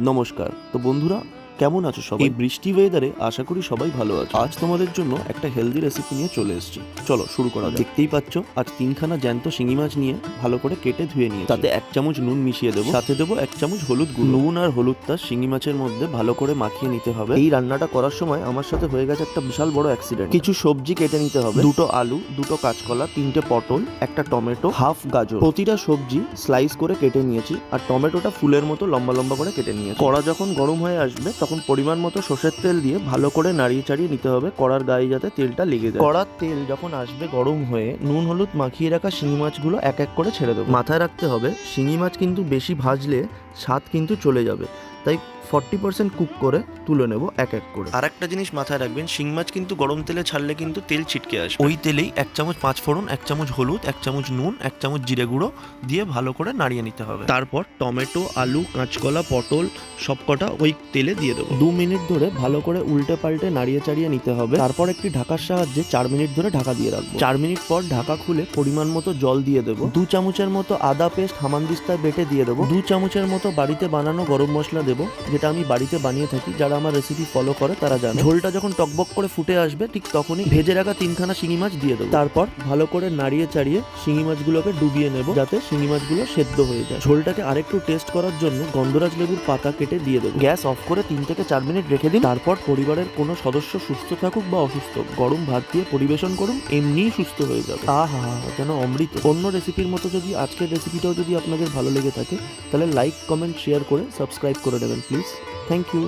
নমস্কার। তো বন্ধুরা, কেমন আছো সবাই? এই বৃষ্টি ওয়েদারে আশা করি সবাই ভালো আছো। আজ তোমাদের জন্য একটা হেলদি রেসিপি নিয়ে চলে এসেছি। চলো শুরু করা যাক। দেখতেই পাচ্ছ, আজ 3খানা জ্যান্ত শিঙি মাছ নিয়ে ভালো করে কেটে ধুয়ে নিয়ে তাতে 1 চামচ নুন মিশিয়ে দেবো, সাথে দেবো 1 চামচ হলুদ গুঁড়ো। নুন আর হলুদটা শিঙি মাছের মধ্যে ভালো করে মাখিয়ে নিতে হবে। এই রান্নাটা করার সময় আমার সাথে হয়ে গেছে একটা বিশাল বড় অ্যাক্সিডেন্ট। কিছু সবজি কেটে নিতে হবে, 2টো আলু, 2টো কাঁচকলা, 3টে পটল, একটা টমেটো, হাফ গাজর। প্রতিটা সবজি স্লাইস করে কেটে নিয়েছি, আর টমেটোটা ফুলের মতো লম্বা লম্বা করে কেটে নিয়েছি। কড়া যখন গরম হয়ে আসবে তখন পরিমাণ মতো সর্ষের তেল দিয়ে ভালো করে নাড়িয়ে চাড়িয়ে নিতে হবে, কড়ার গায়ে যাতে তেলটা লেগে যায়। কড়ার তেল যখন আসবে গরম হয়ে নুন হলুদ মাখিয়ে রাখা শিঙি মাছগুলো এক এক করে ছেড়ে দেবো। মাথায় রাখতে হবে, শিঙি মাছ কিন্তু বেশি ভাজলে স্বাদ কিন্তু চলে যাবে, তাই 40% কুক করে তুলে নেব এক এক করে। আর একটা জিনিস মাথায় রাখবেন, শিং মাছ কিন্তু গরম তেলে ছাড়লে কিন্তু তেল ছিটকে আসবে। ওই তেলেই 1 চামচ 5 ফোড়ন, 1 চামচ হলুদ, 1 চামচ নুন, 1 চামচ জিরে গুঁড়ো দিয়ে ভালো করে নাড়িয়ে নিতে হবে। তারপর টমেটো, আলু, কাঁচকলা, পটল সবকটা ওই তেলে দিয়ে দেবো। 2 মিনিট ধরে ভালো করে উল্টে পাল্টে নাড়িয়ে চাড়িয়ে নিতে হবে। তারপর একটি ঢাকার সাহায্যে 4 মিনিট ধরে ঢাকা দিয়ে রাখবো। 4 মিনিট পর ঢাকা খুলে পরিমাণ মতো জল দিয়ে দেবো। 2 চামচের মতো আদা পেস্ট হামানদিস্তায় বেটে দিয়ে দেবো। 2 চামচের মতো বাড়িতে বানানো গরম মশলা দেবো, যেটা আমি বাড়িতে বানিয়ে থাকি। যারা আমার রেসিপি ফলো করে তারা জানে। ঝোলটা যখন টকবক করে ফুটে আসবে ঠিক তখনই ভেজে রাখা 3খানা শিঙি মাছ দিয়ে দেবো। তারপর ভালো করে নাড়িয়ে চাড়িয়ে শিঙি মাছগুলোকে ডুবিয়ে নেব, যাতে শিঙি মাছগুলো সেদ্ধ হয়ে যায়। ঝোলটাকে আরেকটু টেস্ট করার জন্য গন্ধরাজ লেবুর পাতা কেটে দিয়ে দেবো। গ্যাস অফ করে 3 থেকে 4 মিনিট রেখে দিন। তারপর পরিবারের কোনো সদস্য সুস্থ থাকুক বা অসুস্থ, গরম ভাত দিয়ে পরিবেশন করুন, এমনিই সুস্থ হয়ে যাবে। আহা, যেন অমৃত। অন্য রেসিপির মতো যদি আজকের রেসিপিটাও যদি আপনাদের ভালো লেগে থাকে, তাহলে লাইক, কমেন্ট, শেয়ার করে সাবস্ক্রাইব করে দেবেন প্লিজ। Thank you.